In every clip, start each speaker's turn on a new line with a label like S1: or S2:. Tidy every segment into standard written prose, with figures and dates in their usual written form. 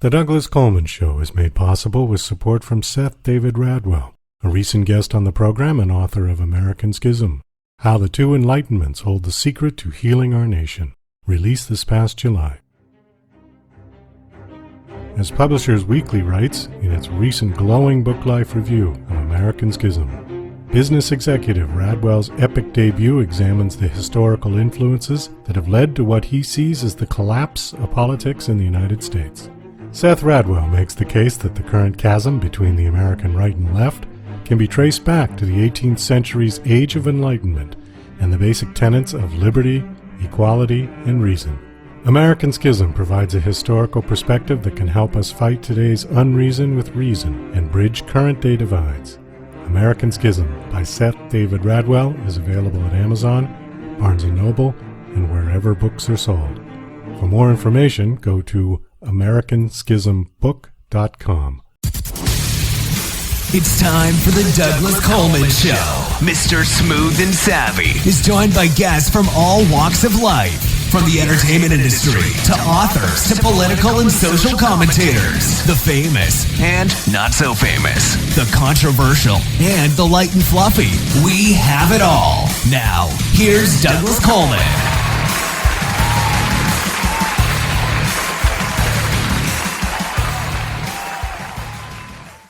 S1: The Douglas Coleman Show is made possible with support from Seth David Radwell, a recent guest on the program and author of American Schism, How the Two Enlightenments Hold the Secret to Healing Our Nation, released this past July. As Publishers Weekly writes in its recent glowing book life review of American Schism, business executive Radwell's epic debut examines the historical influences that have led to what he sees as the collapse of politics in the United States. Seth Radwell makes the case that the current chasm between the American right and left can be traced back to the 18th century's Age of Enlightenment and the basic tenets of liberty, equality, and reason. American Schism provides a historical perspective that can help us fight today's unreason with reason and bridge current-day divides. American Schism by Seth David Radwell is available at Amazon, Barnes & Noble, and wherever books are sold. For more information, go to AmericanSchismBook.com.
S2: It's time for the Douglas Coleman Show. Mr. Smooth and Savvy is joined by guests from all walks of life, from the entertainment industry to authors to political and social commentators, the famous and not so famous, the controversial and the light and fluffy. We have it all. Now, here's Douglas Coleman.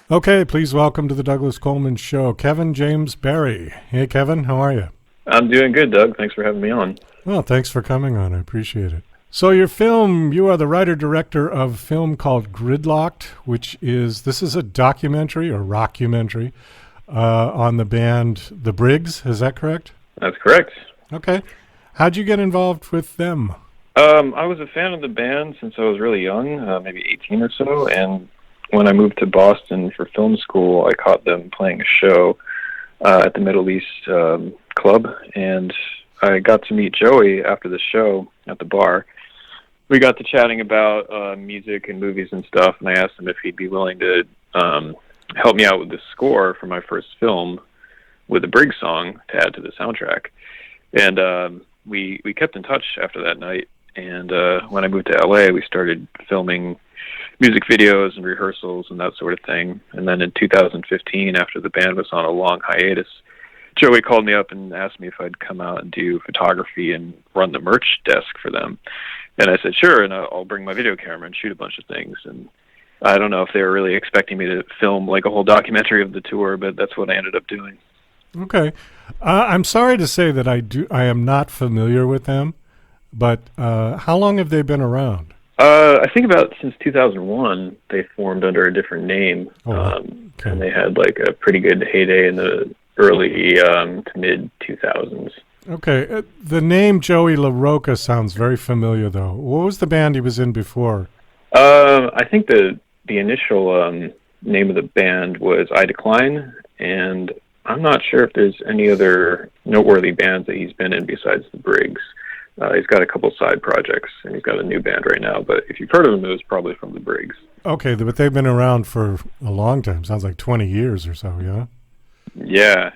S1: Okay, please welcome to the Douglas Coleman Show, Kevin James Barry. Hey, Kevin, how are you?
S3: I'm doing good, Doug. Thanks for having me on.
S1: Well, thanks for coming on. I appreciate it. So you are the writer-director of a film called GRIDLOCKED, this is a documentary or rockumentary on the band The Briggs. Is that correct?
S3: That's correct.
S1: Okay. How'd you get involved with them?
S3: I was a fan of the band since I was really young, maybe 18 or so, and when I moved to Boston for film school, I caught them playing a show at the Middle East Club, and I got to meet Joey after the show at the bar. We got to chatting about music and movies and stuff, and I asked him if he'd be willing to help me out with the score for my first film with a Briggs song to add to the soundtrack. And we kept in touch after that night, and when I moved to LA, we started filming music videos and rehearsals and that sort of thing. And then in 2015, after the band was on a long hiatus, Joey called me up and asked me if I'd come out and do photography and run the merch desk for them. And I said, sure, and I'll bring my video camera and shoot a bunch of things. And I don't know if they were really expecting me to film like a whole documentary of the tour, but that's what I ended up doing.
S1: Okay. I'm sorry to say that I am not familiar with them, but how long have they been around?
S3: I think about since 2001, they formed under a different name,
S1: okay.
S3: And they had like a pretty good heyday in the early to mid-2000s.
S1: Okay. The name Joey LaRocca sounds very familiar, though. What was the band he was in before?
S3: I think the initial name of the band was I Decline, and I'm not sure if there's any other noteworthy bands that he's been in besides the Briggs. He's got a couple side projects, and he's got a new band right now. But if you've heard of him, it was probably from the Briggs.
S1: Okay, but they've been around for a long time. Sounds like 20 years or so, yeah?
S3: Yeah.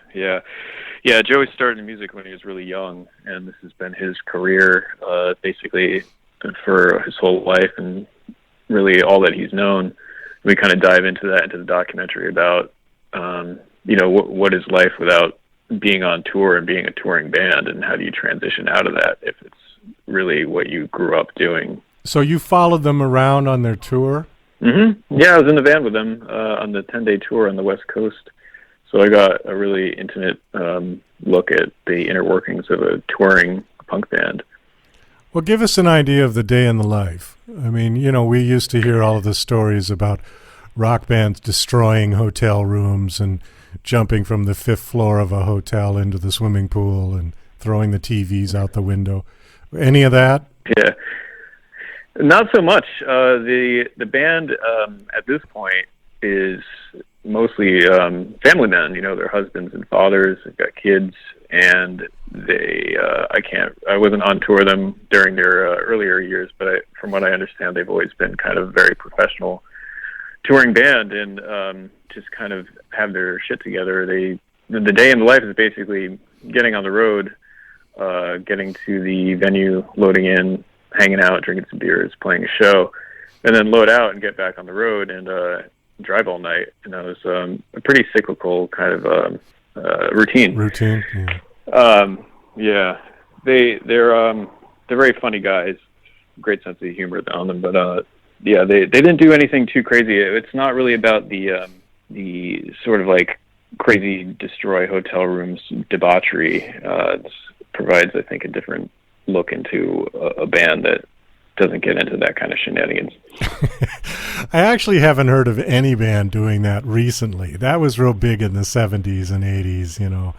S3: Joey started in music when he was really young, and this has been his career basically for his whole life and really all that he's known. We kind of dive into the documentary about, what is life without being on tour and being a touring band, and how do you transition out of that if it's really what you grew up doing.
S1: So you followed them around on their tour?
S3: Mm-hmm. Yeah, I was in the van with them on the 10-day tour on the West Coast. So I got a really intimate look at the inner workings of a touring punk band.
S1: Well, give us an idea of the day in the life. I mean, we used to hear all of the stories about rock bands destroying hotel rooms and jumping from the 5th floor of a hotel into the swimming pool and throwing the TVs out the window. Any of that?
S3: Yeah. Not so much. The band at this point is mostly family men. Their husbands and fathers. They've got kids, and I wasn't on tour with them during their earlier years, but from what I understand, they've always been kind of very professional touring band, and just kind of have their shit together. The day in the life is basically getting on the road, getting to the venue, loading in, hanging out, drinking some beers, playing a show, and then load out and get back on the road and drive all night. And that was a pretty cyclical kind of routine.
S1: Yeah.
S3: Yeah, they're very funny guys, great sense of humor on them. But yeah, they didn't do anything too crazy. It's not really about the sort of like crazy destroy hotel rooms debauchery. It provides, I think, a different look into a band that doesn't get into that kind of shenanigans.
S1: I actually haven't heard of any band doing that recently. That was real big in the 70s and 80s, you know.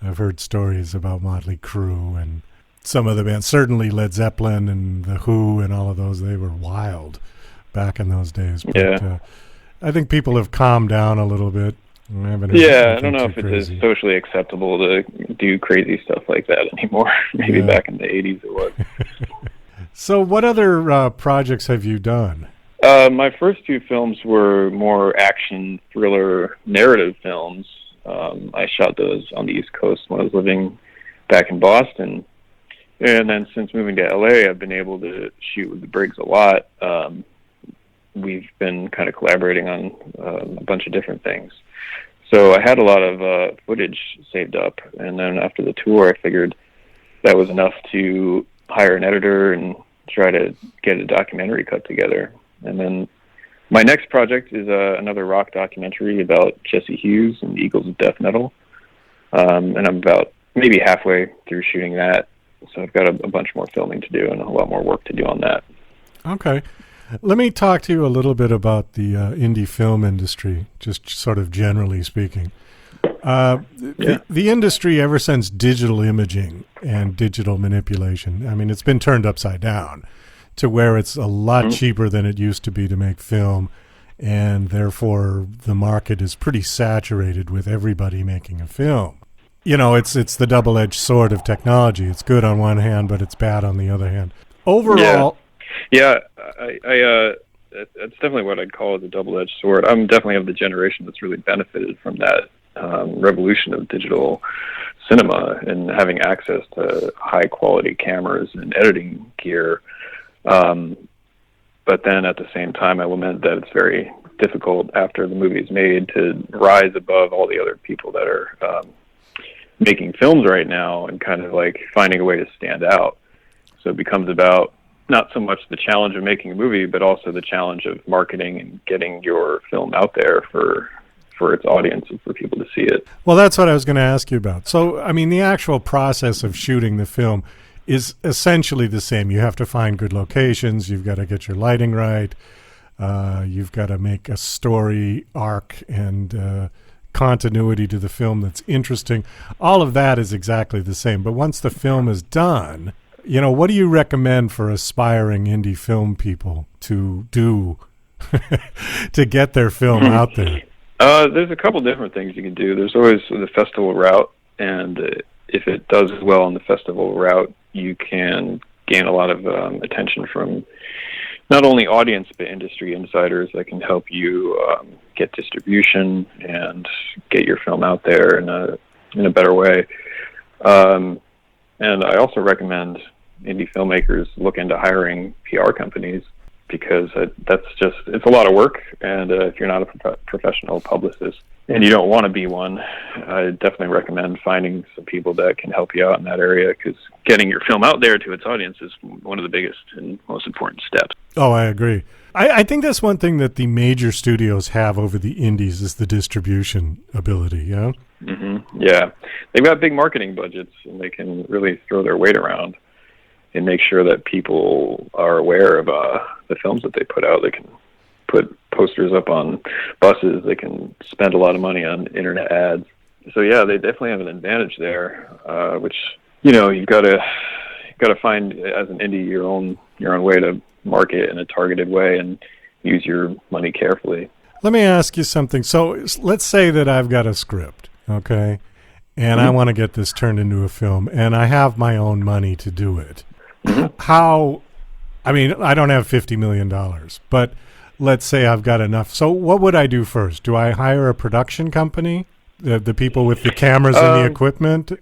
S1: I've heard stories about Motley Crue and some of the bands, certainly Led Zeppelin and The Who and all of those. They were wild back in those days. But, I think people have calmed down a little bit. I
S3: don't know if it's as socially acceptable to do crazy stuff like that anymore. Maybe back in the 80s it was.
S1: So what other projects have you done?
S3: My first two films were more action, thriller, narrative films. I shot those on the East Coast when I was living back in Boston. And then since moving to LA, I've been able to shoot with the Briggs a lot. We've been kind of collaborating on a bunch of different things. So I had a lot of footage saved up. And then after the tour, I figured that was enough to hire an editor and try to get a documentary cut together. And then my next project is another rock documentary about Jesse Hughes and the Eagles of death metal. And I'm about maybe halfway through shooting that. So I've got a bunch more filming to do and a lot more work to do on that.
S1: Okay. Let me talk to you a little bit about the indie film industry, just sort of generally speaking. The industry, ever since digital imaging and digital manipulation, I mean, it's been turned upside down to where it's a lot cheaper than it used to be to make film, and therefore the market is pretty saturated with everybody making a film. You know, it's the double-edged sword of technology. It's good on one hand, but it's bad on the other hand. Overall...
S3: Yeah, that's definitely what I'd call the double-edged sword. I'm definitely of the generation that's really benefited from that revolution of digital cinema and having access to high-quality cameras and editing gear. But then at the same time, I lament that it's very difficult after the movie is made to rise above all the other people that are making films right now and kind of like finding a way to stand out. So it becomes about not so much the challenge of making a movie, but also the challenge of marketing and getting your film out there for its audience and for people to see it.
S1: Well, that's what I was going to ask you about. So, I mean, the actual process of shooting the film is essentially the same. You have to find good locations. You've got to get your lighting right. You've got to make a story arc and continuity to the film that's interesting. All of that is exactly the same. But once the film is done, you know, what do you recommend for aspiring indie film people to do to get their film out there?
S3: There's a couple different things you can do. There's always the festival route, and if it does well on the festival route, you can gain a lot of attention from not only audience but industry insiders that can help you get distribution and get your film out there in a better way. And I also recommend indie filmmakers look into hiring PR companies, because it's a lot of work, and if you're not a professional publicist and you don't want to be one, I definitely recommend finding some people that can help you out in that area, because getting your film out there to its audience is one of the biggest and most important steps.
S1: Oh, I agree. I think that's one thing that the major studios have over the indies is the distribution ability, yeah?
S3: Mm-hmm. Yeah. They've got big marketing budgets, and they can really throw their weight around and make sure that people are aware of the films that they put out. They can put posters up on buses. They can spend a lot of money on internet ads. So yeah, they definitely have an advantage there, which, you know, you've got to find as an indie your own way to market in a targeted way and use your money carefully.
S1: Let me ask you something. So let's say that I've got a script, okay, and I want to get this turned into a film, and I have my own money to do it. I mean, I don't have $50 million, but let's say I've got enough. So what would I do first? Do I hire a production company, the people with the cameras and the equipment?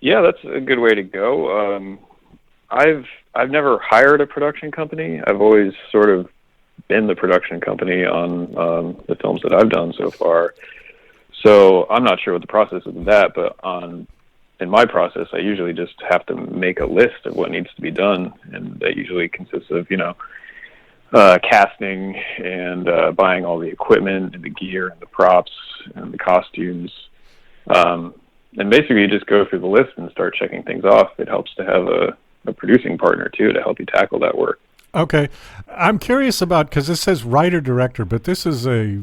S3: Yeah, that's a good way to go. I've never hired a production company. I've always sort of been the production company on the films that I've done so far. So I'm not sure what the process is of that, but in my process, I usually just have to make a list of what needs to be done, and that usually consists of, casting and buying all the equipment and the gear and the props and the costumes. And basically you just go through the list and start checking things off. It helps to have a producing partner too to help you tackle that work.
S1: Okay. I'm curious about, because this says writer-director, but this is a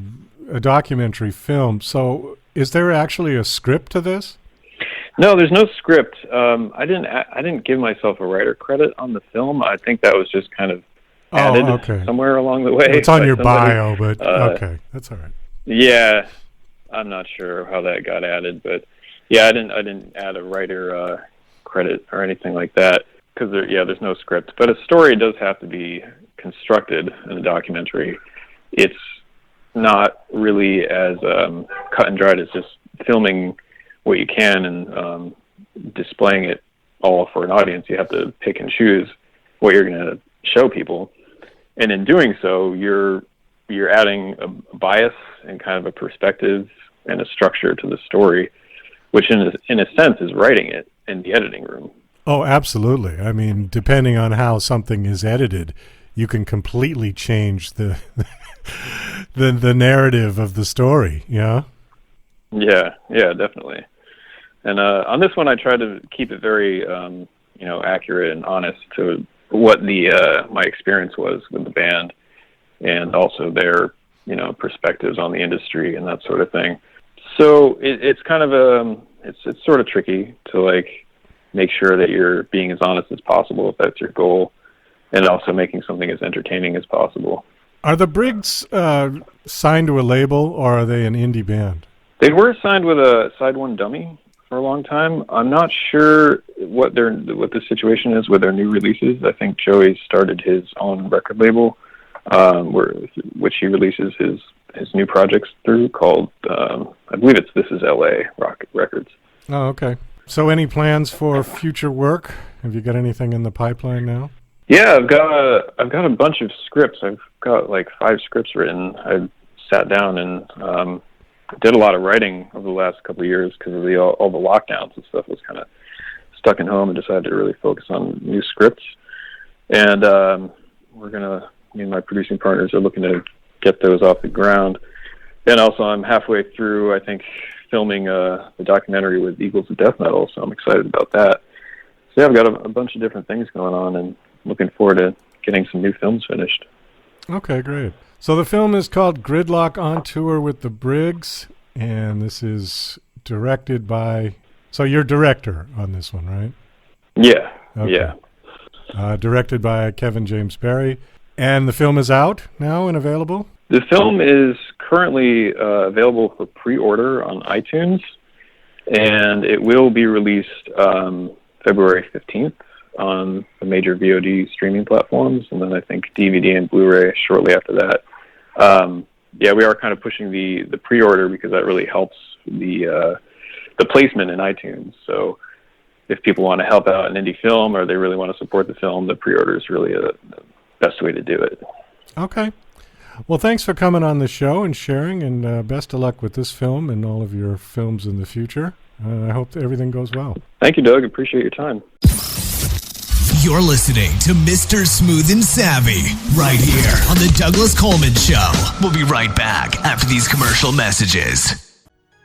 S1: documentary film. So is there actually a script to this?
S3: No, there's no script. I didn't give myself a writer credit on the film. I think that was just kind of added somewhere along the way.
S1: It's on your bio, but okay, that's all right. Yeah,
S3: I'm not sure how that got added, but yeah, I didn't add a writer credit or anything like that because there's no script. But a story does have to be constructed in a documentary. It's not really as cut and dried as just filming what you can and displaying it all for an audience. You have to pick and choose what you're going to show people, and in doing so, you're adding a bias and kind of a perspective and a structure to the story, which in a sense is writing it in the editing room.
S1: Oh, absolutely. I mean, depending on how something is edited, you can completely change the the narrative of the story. Yeah. Yeah, definitely. And on this one, I tried to keep it very, accurate and honest to what my experience was with the band, and also their, perspectives on the industry and that sort of thing. So it's kind of it's sort of tricky to make sure that you're being as honest as possible if that's your goal, and also making something as entertaining as possible. Are the Briggs signed to a label, or are they an indie band?
S3: They were signed with a Side One Dummy for a long time. I'm not sure what the situation is with their new releases. I think Joey started his own record label, which he releases his new projects through, called I believe it's This Is LA Records.
S1: Oh, okay. So any plans for future work? Have you got anything in the pipeline now?
S3: Yeah, I've got a bunch of scripts. I've got 5 scripts written. I sat down and did a lot of writing over the last couple of years because of all the lockdowns and stuff. I was kind of stuck at home and decided to really focus on new scripts. And me and my producing partners are looking to get those off the ground. And also I'm halfway through, I think, filming the documentary with Eagles of Death Metal, so I'm excited about that. So yeah, I've got a bunch of different things going on and looking forward to getting some new films finished.
S1: Okay, great. So the film is called Gridlock on Tour with the Briggs, and this is directed by... So you're director on this one, right?
S3: Yeah,
S1: okay. Yeah. Directed by Kevin James Barry. And the film is out now and available?
S3: The film is currently available for pre-order on iTunes, and it will be released February 15th on the major VOD streaming platforms, and then I think DVD and Blu-ray shortly after that. We are kind of pushing the pre-order because that really helps the placement in iTunes. So if people want to help out an indie film or they really want to support the film, the pre-order is really the best way to do it. Okay.
S1: Well, thanks for coming on the show and sharing, and best of luck with this film and all of your films in the future. I hope that everything goes well.
S3: Thank you, Doug. Appreciate your time.
S2: You're listening to Mr. Smooth and Savvy right here on the Douglas Coleman Show. We'll be right back after these commercial messages.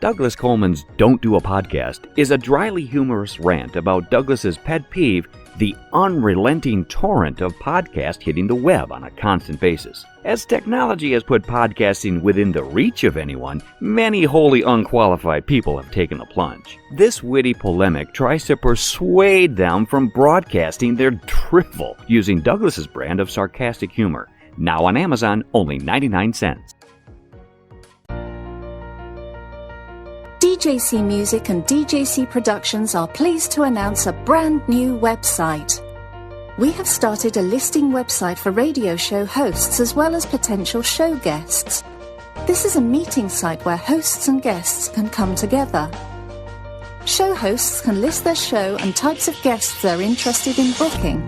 S4: Douglas Coleman's Don't Do a Podcast is a dryly humorous rant about Douglas's pet peeve, the unrelenting torrent of podcasts hitting the web on a constant basis. As technology has put podcasting within the reach of anyone, many wholly unqualified people have taken the plunge. This witty polemic tries to persuade them from broadcasting their drivel using Douglas's brand of sarcastic humor. Now on Amazon, only 99 cents.
S5: DJC Music and DJC Productions are pleased to announce a brand new website. We have started a listing website for radio show hosts as well as potential show guests. This is a meeting site where hosts and guests can come together. Show hosts can list their show and types of guests they're interested in booking.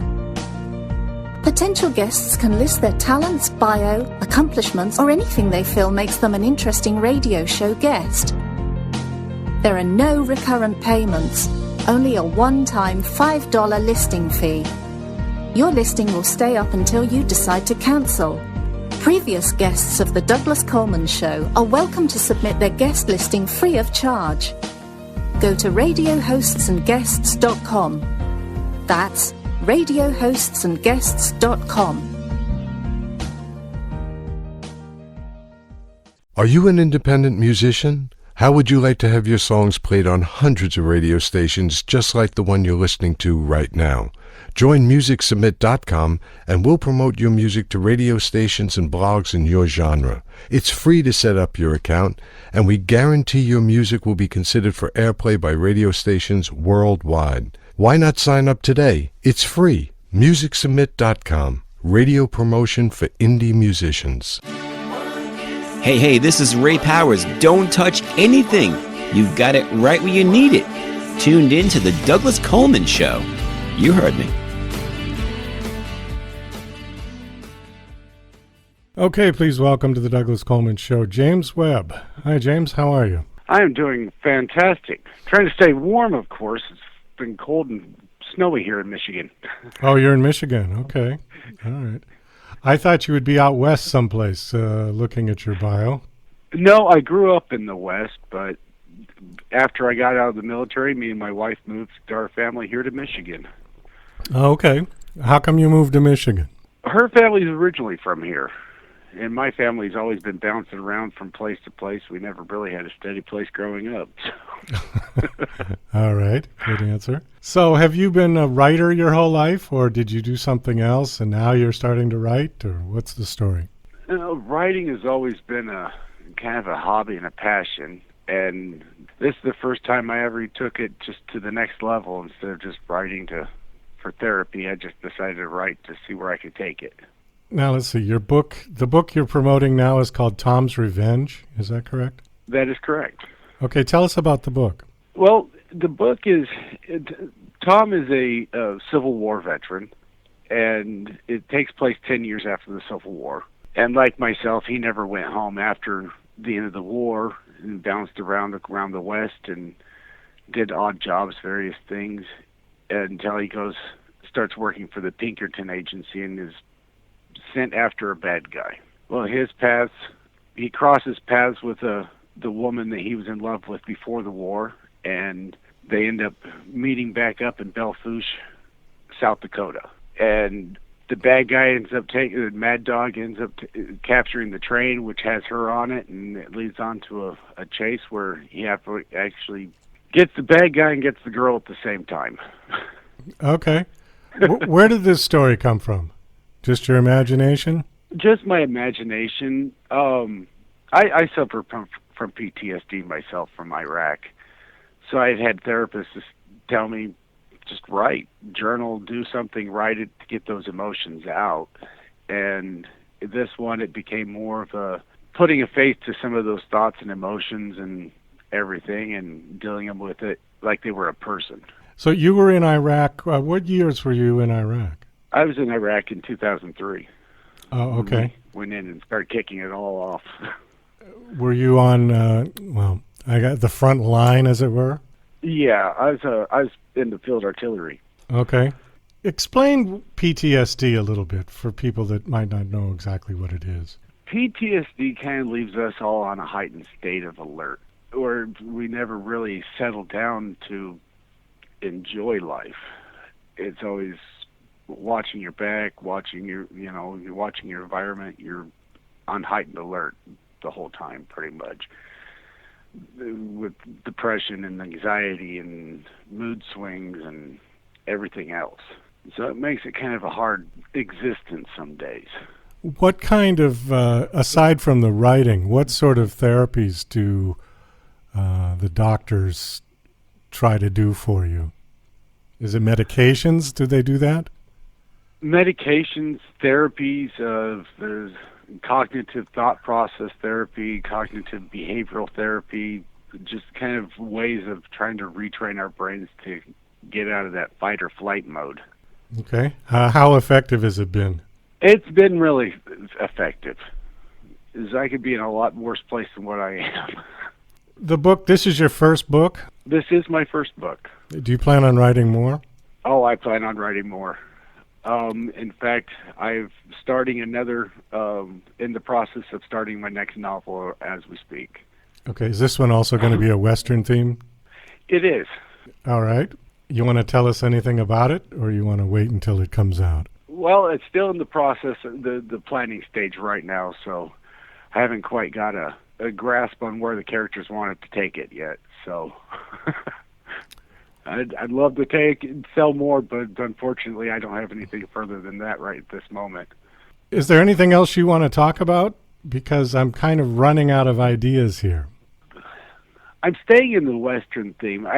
S5: Potential guests can list their talents, bio, accomplishments, or anything they feel makes them an interesting radio show guest. There are no recurrent payments, only a one-time $5 listing fee. Your listing will stay up until you decide to cancel. Previous guests of The Douglas Coleman Show are welcome to submit their guest listing free of charge. Go to radiohostsandguests.com. That's radiohostsandguests.com.
S6: Are you an independent musician? How would you like to have your songs played on hundreds of radio stations just like the one you're listening to right now? Join MusicSubmit.com and we'll promote your music to radio stations and blogs in your genre. It's free to set up your account, and we guarantee your music will be considered for airplay by radio stations worldwide. Why not sign up today? It's free. MusicSubmit.com. Radio promotion for indie musicians.
S7: Hey, this is Ray Powers. Don't touch anything. You've got it right where you need it. Tuned in to The Douglas Coleman Show. You heard me.
S1: Okay, please welcome to the Douglas Coleman Show, James Webb. Hi, James. How are you?
S8: I am doing fantastic. Trying to stay warm, of course. It's been cold and snowy here in Michigan.
S1: Oh, you're in Michigan. Okay. All right. I thought you would be out west someplace, looking at your bio.
S8: No, I grew up in the West, but after I got out of the military, me and my wife moved our family here to Michigan.
S1: Oh, okay. How come you moved to Michigan?
S8: Her family's originally from here, and my family's always been bouncing around from place to place. We never really had a steady place growing up.
S1: All right. Good answer. So have you been a writer your whole life, or did you do something else and now you're starting to write, or what's the story?
S8: Writing has always been a kind of a hobby and a passion, and this is the first time I ever took it just to the next level. Instead of just writing for therapy, I just decided to write to see where I could take it.
S1: Now, let's see. The book you're promoting now is called Tom's Revenge. Is that correct?
S8: That is correct.
S1: Okay, tell us about the book.
S8: Well, the book is, Tom is a Civil War veteran, and it takes place 10 years after the Civil War. And like myself, he never went home after the end of the war, and bounced around the West and did odd jobs, various things, until he starts working for the Pinkerton Agency and is sent after a bad guy. Well, he crosses paths with the woman that he was in love with before the war, and they end up meeting back up in Belfouche, South Dakota. And the bad guy the Mad Dog ends up capturing the train, which has her on it, and it leads on to a chase where he actually gets the bad guy and gets the girl at the same time.
S1: Okay. Where did this story come from? Just your imagination?
S8: Just my imagination. I suffer from PTSD myself from Iraq. So I had therapists just tell me, just write, journal, do something, write it to get those emotions out. And this one, it became more of a putting a face to some of those thoughts and emotions and everything, and dealing with it like they were a person.
S1: So you were in Iraq. What years were you in Iraq?
S8: I was in Iraq in 2003.
S1: Oh, okay.
S8: Went in and started kicking it all off.
S1: Were you on, I got the front line, as it were?
S8: Yeah, I was in the field artillery.
S1: Okay. Explain PTSD a little bit for people that might not know exactly what it is.
S8: PTSD kind of leaves us all on a heightened state of alert, or we never really settle down to enjoy life. It's always watching your back, you're watching your environment. You're on heightened alert the whole time, pretty much, with depression and anxiety and mood swings and everything else. So it makes it kind of a hard existence some days.
S1: What kind of, aside from the writing, what sort of therapies do the doctors try to do for you? Is it medications? Do they do that?
S8: Medications, therapies, there's cognitive thought process therapy, cognitive behavioral therapy, just kind of ways of trying to retrain our brains to get out of that fight or flight mode.
S1: Okay. How effective has it been?
S8: It's been really effective. As I could be in a lot worse place than what I am.
S1: The book, this is your first book?
S8: This is my first book.
S1: Do you plan on writing more?
S8: Oh, I plan on writing more. In fact, I'm starting another, in the process of starting my next novel as we speak.
S1: Okay, is this one also going to be a Western theme?
S8: It is.
S1: All right. You want to tell us anything about it, or you want to wait until it comes out?
S8: Well, it's still in the process, the planning stage right now, so I haven't quite got a grasp on where the characters wanted to take it yet. So I'd love to take and sell more, but unfortunately I don't have anything further than that right at this moment.
S1: Is there anything else you want to talk about? Because I'm kind of running out of ideas here.
S8: I'm staying in the Western theme.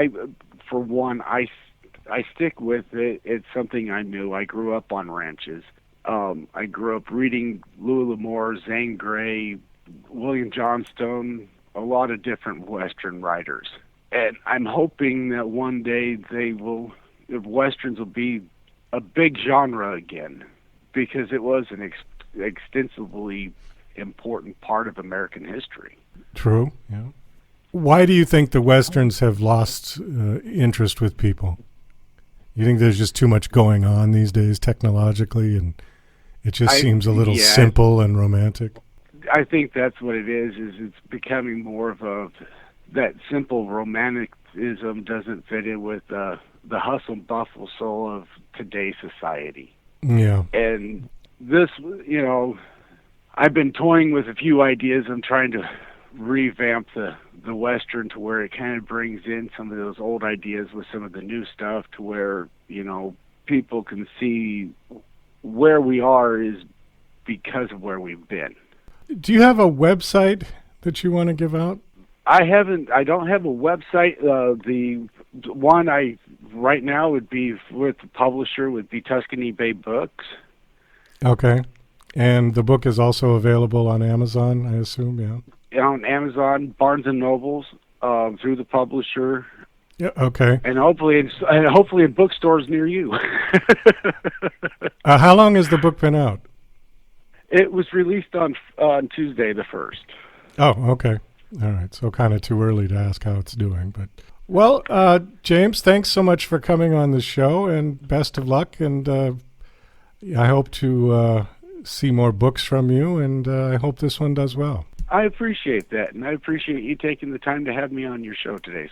S8: For one, I stick with it. It's something I knew. I grew up on ranches. I grew up reading Louis L'Amour, Zane Grey, William Johnstone, a lot of different Western writers. And I'm hoping that one day Westerns will be a big genre again, because it was an extensively important part of American history.
S1: True, yeah. Why do you think the Westerns have lost interest with people? You think there's just too much going on these days technologically, and it just seems a little simple and romantic?
S8: I think that's what it is it's becoming more of that simple romanticism doesn't fit in with the hustle and bustle soul of today's society.
S1: Yeah.
S8: And this, I've been toying with a few ideas. I'm trying to revamp the Western to where it kind of brings in some of those old ideas with some of the new stuff to where, people can see where we are is because of where we've been.
S1: Do you have a website that you want to give out?
S8: I don't have a website. The one right now would be with the publisher would be Tuscany Bay Books.
S1: Okay. And the book is also available on Amazon, I assume, yeah?
S8: On Amazon, Barnes & Nobles, through the publisher.
S1: Yeah, okay.
S8: And hopefully in bookstores near you.
S1: How long has the book been out?
S8: It was released on Tuesday the 1st.
S1: Oh, okay. All right. So kind of too early to ask how it's doing. But well, James, thanks so much for coming on the show, and best of luck. And I hope to see more books from you, and I hope this one does well.
S8: I appreciate that, and I appreciate you taking the time to have me on your show today.